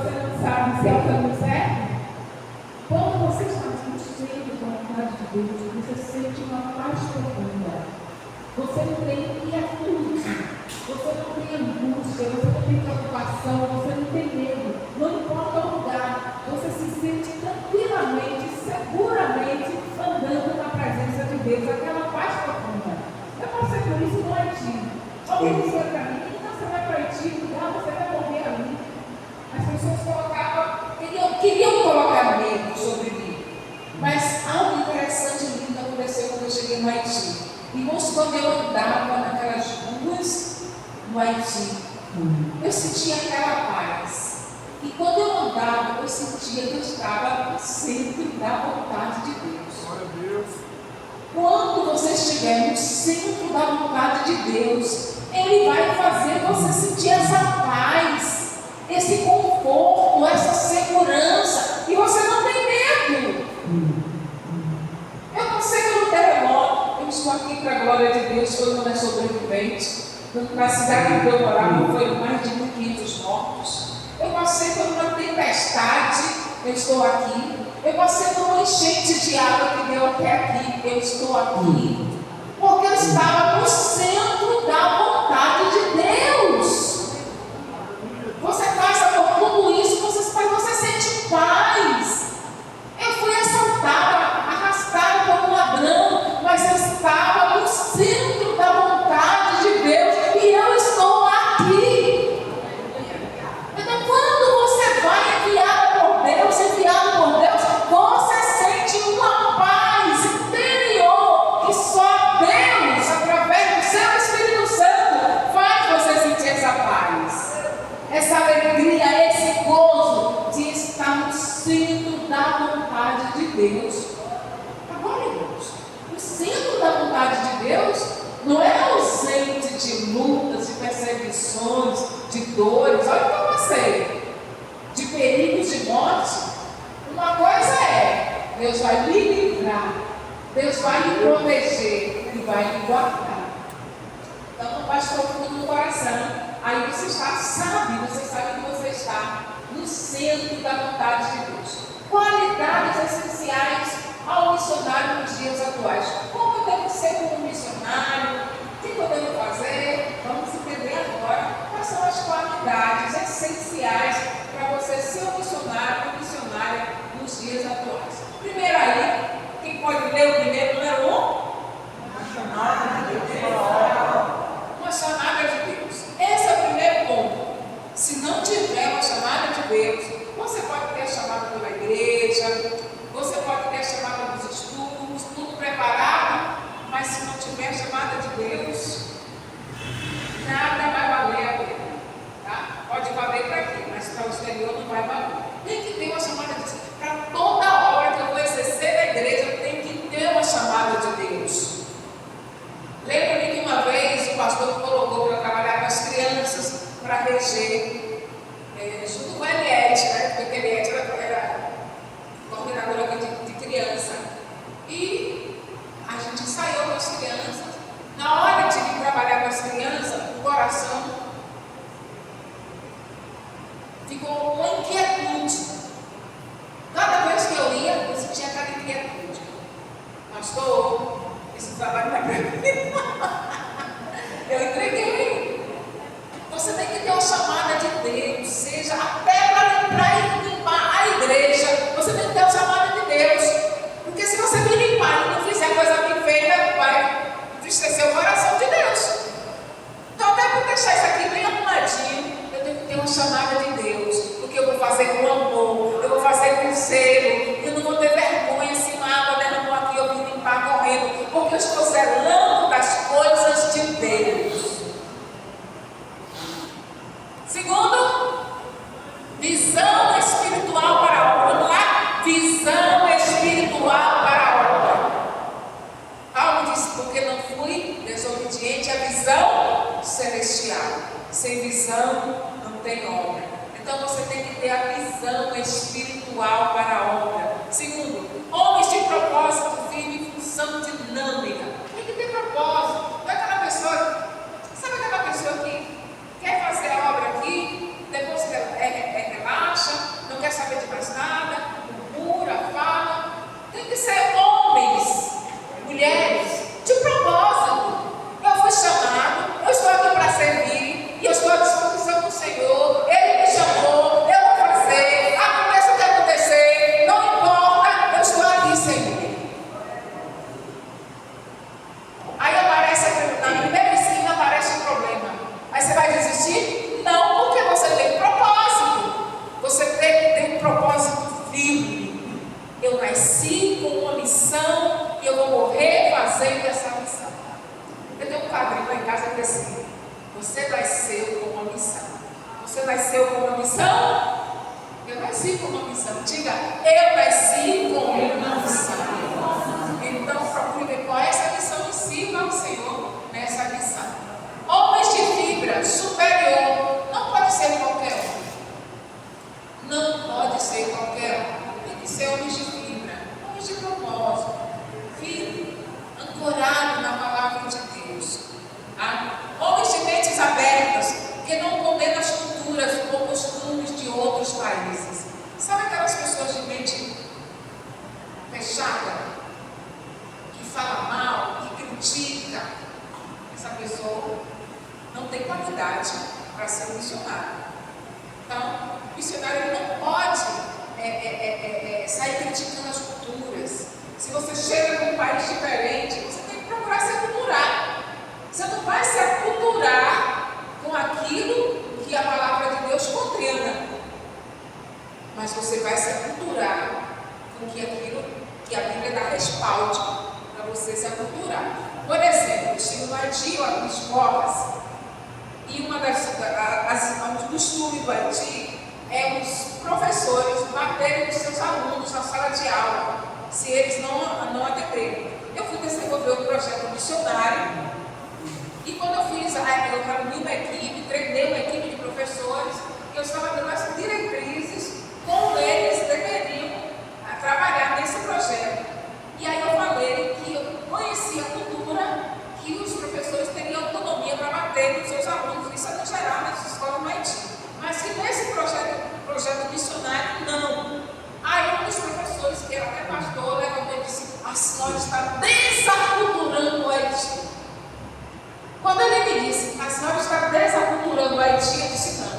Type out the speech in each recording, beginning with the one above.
você não sabe se é o caminho certo? Quando você está muito cheio da vontade de Deus, você sente uma paz profunda. Você não tem inquietude, você não tem angústia, você não tem preocupação, você não tem medo. Não importa o lugar, você se sente tranquilamente, seguramente andando na presença de Deus, aquela paz profunda. Eu passei por isso no Haiti. Alguém disse para mim, então você vai para o Haiti, não, você vai morrer ali. As pessoas queriam colocar medo sobre mim. Mas algo interessante e lindo aconteceu quando eu cheguei no Haiti. Irmãos, quando eu andava naquelas ruas no Haiti, eu sentia aquela paz. E quando eu andava, eu sentia que eu estava no centro da vontade de Deus. Glória a Deus. Quando você estiver no centro da vontade de Deus, Ele vai fazer você sentir essa paz, esse conforto, essa segurança, e você não tem medo. Eu não sei pelo terremoto, eu estou aqui para a glória de Deus, foi uma das sobreviventes. Na cidade que eu morava, foram mais de 1.500 mortos. Eu passei por uma tempestade, eu estou aqui. Eu passei por uma enchente de água que deu até aqui, eu estou aqui. Porque eu estava no centro da vontade de Deus. Você passa por tudo isso, você sente paz. Eu fui assaltada, arrastada por um ladrão, mas eu estava no centro da vontade de Deus e eu estou aqui. Então, quando você vai enviado por Deus, você sente uma paz interior que só Deus, através do seu Espírito Santo, faz você sentir essa paz, essa alegria, esse gozo de estar no centro da vontade de Deus. Agora, irmãos, o centro da vontade de Deus não é ausente de lutas, de perseguições, de dores. Olha o que eu passei, de perigos de morte. Uma coisa é, Deus vai lhe livrar, Deus vai lhe proteger e vai lhe guardar. Então não bate profundo no coração. Aí você sabe que você está no centro da vontade de Deus. Qualidades essenciais ao missionário nos dias atuais. Como eu devo ser como missionário? O que eu devo fazer? Vamos entender agora quais são as qualidades essenciais para você ser um missionário ou missionária nos dias atuais. Primeiro aí, quem pode ler o primeiro número 1? Uma chamada de Deus para a obra. Uma chamada de Deus. Esse é o primeiro ponto. Se não tiver uma chamada de Deus, você pode ter a chamada pela igreja, você pode ter a chamada dos estudos, tudo preparado, mas se não tiver a chamada de Deus, nada vai valer a pena. Tá? Pode valer para aqui, mas para o exterior não vai valer. Tem que ter uma chamada de Deus. Para toda obra que eu vou exercer na igreja, eu tenho que ter uma chamada de Deus. Lembra-me que uma vez o pastor me colocou para trabalhar com as crianças, para reger, junto com a Eliette, né? Porque a Eliette era coordenadora de criança. E a gente ensaiou com as crianças. Na hora de trabalhar com as crianças, o coração ficou uma inquietude. Cada vez que eu ia, eu sentia aquela inquietude. Pastor, esse trabalho vai para mim. Eu entreguei. Você tem que ter uma chamada de Deus, seja até para limpar a igreja, você tem que ter uma chamada de Deus. Porque se você me limpar e não fizer coisa bem feita, vai entristecer o coração de Deus. Então, até para deixar isso aqui bem arrumadinho, eu tenho que ter uma chamada de Deus. Porque eu vou fazer com amor, eu vou fazer com zelo, eu não vou ter vergonha se uma água derramou aqui, eu vim limpar correndo, porque eu estou zelando das coisas de Deus. Segundo, visão espiritual para a obra. Vamos lá? Visão espiritual para a obra. Paulo disse, porque não fui desobediente à visão celestial. Sem visão não tem obra. Então você tem que ter a visão espiritual para a obra. Segundo, homens de propósito firme em função dinâmica. Tem que ter propósito. Não é aquela pessoa, sabe aquela pessoa que quer fazer a obra aqui, depois relaxa, assim: você nasceu com uma missão. Você nasceu com uma missão? Eu nasci com uma missão. Diga, eu nasci com uma missão. Então, procure ver qual é essa missão e sirva ao Senhor nessa missão. Homens de fibra superior, não pode ser qualquer um. Não pode ser qualquer um. Tem que ser homens de fibra, homens de propósito, firme, ancorado na palavra de Deus. Tá? Homens de mentes abertas, que não condenam as culturas ou costumes de outros países. Sabe aquelas pessoas de mente fechada? Que fala mal, que critica? Essa pessoa não tem qualidade para ser um missionário. Então, o missionário não pode sair criticando as culturas. Se você chega num país diferente, você tem que procurar se aculturar. Você não vai se aculturar com aquilo que a palavra de Deus condena, mas você vai se aculturar com aquilo que a Bíblia dá respaldo para você se aculturar. Por exemplo, eu estive no Haiti, eu abri escolas, e um costume do Haiti é os professores baterem nos seus alunos na sala de aula, se eles não atenderem. Eu fui desenvolver um projeto missionário, e quando eu fiz, eu reuni uma equipe, treinei uma equipe de professores, e eu estava dando as diretrizes como eles deveriam trabalhar nesse projeto. E aí eu falei que eu conhecia a cultura, que os professores teriam autonomia para bater nos seus alunos, isso é no geral nas escolas no Haiti. Mas que nesse projeto missionário, não. Aí um dos professores, que era até pastor, levantou e disse: a senhora está desaculturando o Haiti. Quando ele me disse: a senhora está desaculturando o Haiti, eu disse: não,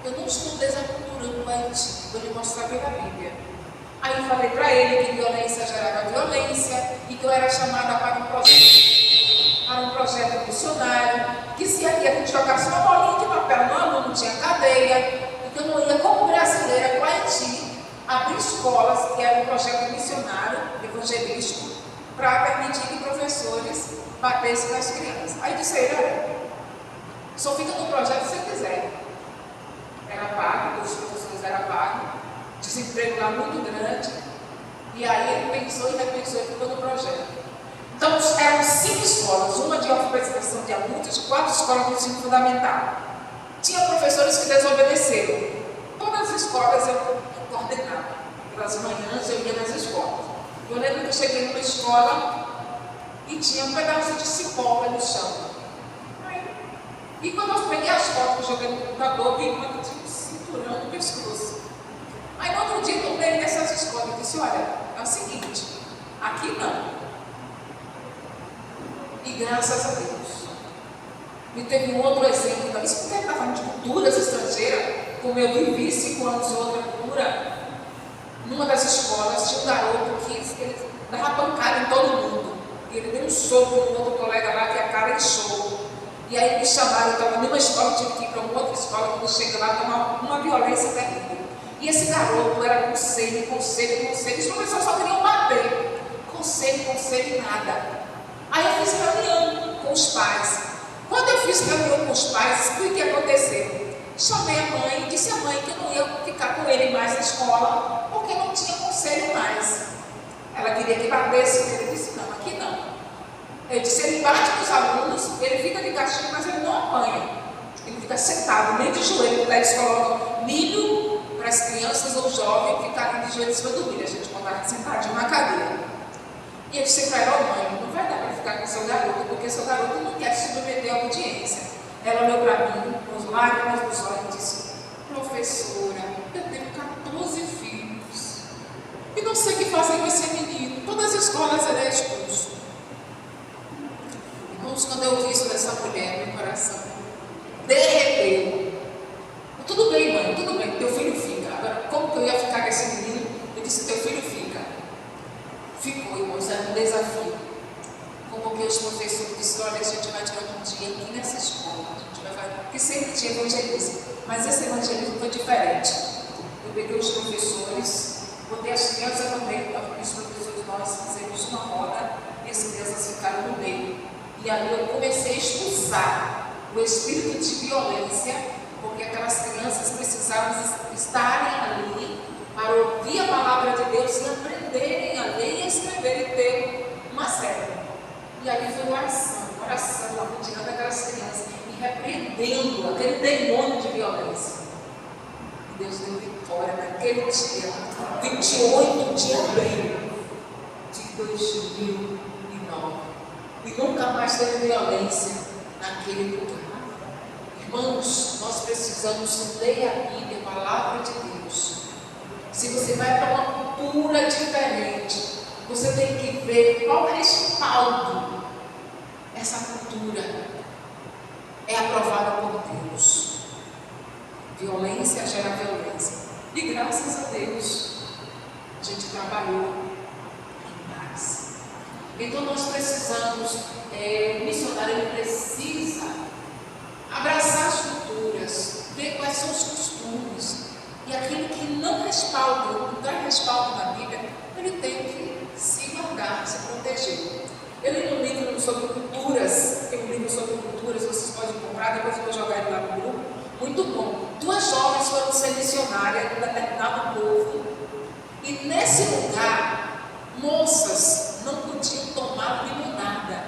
eu não estou desaculturando o Haiti, vou lhe mostrar pela Bíblia. Aí eu falei para ele que violência gerava violência e que eu era chamada para um projeto missionário, que se aqui a gente jogasse uma bolinha de papel no aluno tinha cadeia, e que eu não ia, como brasileira, para o Haiti, abrir escolas, que era um projeto missionário, evangelístico, para permitir que professores batessem nas crianças. Aí disse ele: olha, só fica no projeto se quiser. Era pago, os professores eram pagos, desemprego lá muito grande, e aí ele pensou e repensou e ficou no projeto. Então eram 5 escolas, uma de alfabetização de adultos e 4 escolas de ensino fundamental. Tinha professores que desobedeceram. Todas as escolas eu coordenava. Pelas manhãs eu ia nas escolas. Eu lembro que eu cheguei numa escola e tinha um pedaço de cipó no chão. E quando eu peguei as fotos que eu joguei no computador, vi uma que tinha um cinturão no pescoço. Aí no outro dia eu tomei nessas escolas e disse: olha, é o seguinte, aqui não. E graças a Deus. E teve um outro exemplo também. Isso porque ele está falando de culturas estrangeiras, como eu vivi 5 anos em outra cultura. Numa das escolas tinha um garoto que ele dava pancada em todo mundo. E ele deu um soco no outro colega lá que a cara inchou. E aí me chamaram, eu estava numa escola, tive que ir para uma outra escola, quando chega lá, estava uma violência terrível. E esse garoto era conselho, os professores só queriam bater. Conselho, nada. Aí eu fiz reunião com os pais. Quando eu fiz reunião com os pais, o que aconteceu? Chamei a mãe e disse à mãe que eu não ia ficar com ele mais na escola, porque não tinha conselho mais. Ela queria que batesse, ele disse: não, aqui não. Eu disse: ele bate nos alunos, ele fica de castigo, mas ele não apanha. Ele fica sentado, nem de joelho, daí eles colocam milho para as crianças ou jovens ficarem de joelho em cima do milho. A gente mandava sentadinho na cadeira. E eu disse para ela: mãe, não vai dar para ficar com seu garoto, porque seu garoto não quer se submeter à audiência. Ela olhou para mim, com as lágrimas nos olhos, e disse: professora, eu tenho 14 filhos. E não sei o que fazer com esse menino. Todas as escolas ele é expulso. Irmãos, quando eu vi isso dessa mulher, meu coração derreteu. Tudo bem, mãe, tudo bem, teu filho fica. Agora, como que eu ia ficar com esse menino? Eu disse: teu filho fica. Ficou, irmãos, era um desafio. Convoquei os professores, disse: olha, a gente vai tirar um dia aqui nessa escola. A gente vai fazer, porque sempre tinha evangelismo, mas esse evangelismo foi diferente. Eu peguei os professores, botei as crianças no meio, os professores, nós fizemos uma roda, e as crianças ficaram no meio. E aí eu comecei a expulsar expulsar o espírito de violência, porque aquelas crianças precisavam estarem ali para ouvir a palavra de Deus e aprenderem a ler e a escrever e ter uma célula. E aí foi oração, rodeando aquelas crianças e repreendendo aquele demônio de violência. E Deus deu vitória naquele dia, 28 de abril de 2009. E nunca mais teve violência naquele lugar. Irmãos, nós precisamos ler a Bíblia, a palavra de Deus. Se você vai para uma cultura diferente, você tem que ver qual respaldo essa cultura é aprovada por Deus. Violência gera violência. E graças a Deus, a gente trabalhou em paz. Então nós precisamos, o missionário ele precisa abraçar as culturas, ver quais são os costumes. E aquilo que não respalda, não dá respaldo na Bíblia, ele tem que se guardar, se proteger. Eu li um livro sobre culturas, tem um livro sobre culturas, vocês podem comprar, depois eu vou jogar ele lá no grupo. Muito bom. 2 jovens foram ser missionárias em determinado povo. E nesse lugar, moças não podiam tomar limonada.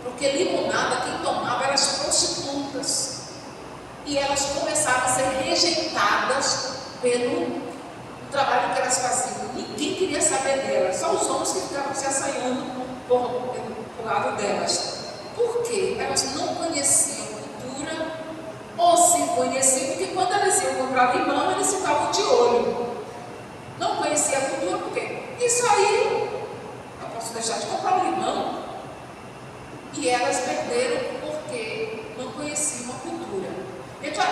Porque limonada, quem tomava eram as prostitutas. E elas começaram a ser rejeitadas pelo trabalho que elas faziam. Ninguém queria saber delas, só os homens que ficavam se assanhando por lado delas. Por quê? Elas não conheciam cultura, ou se conheciam, porque quando elas iam comprar limão, eles ficavam de olho. Não conhecia a cultura, por quê? Isso aí, eu posso deixar de comprar um limão. E elas perderam porque não conheciam a cultura. Então,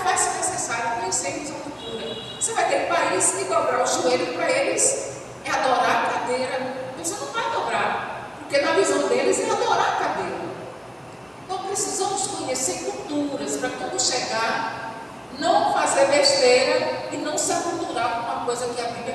faz-se necessário conhecermos a cultura. Você vai ter país que dobrar o joelho para eles é adorar a cadeira. Você não vai dobrar, porque na visão deles é adorar a cadeira. Então precisamos conhecer culturas para quando chegar, não fazer besteira e não se aculturar com uma coisa que a Bíblia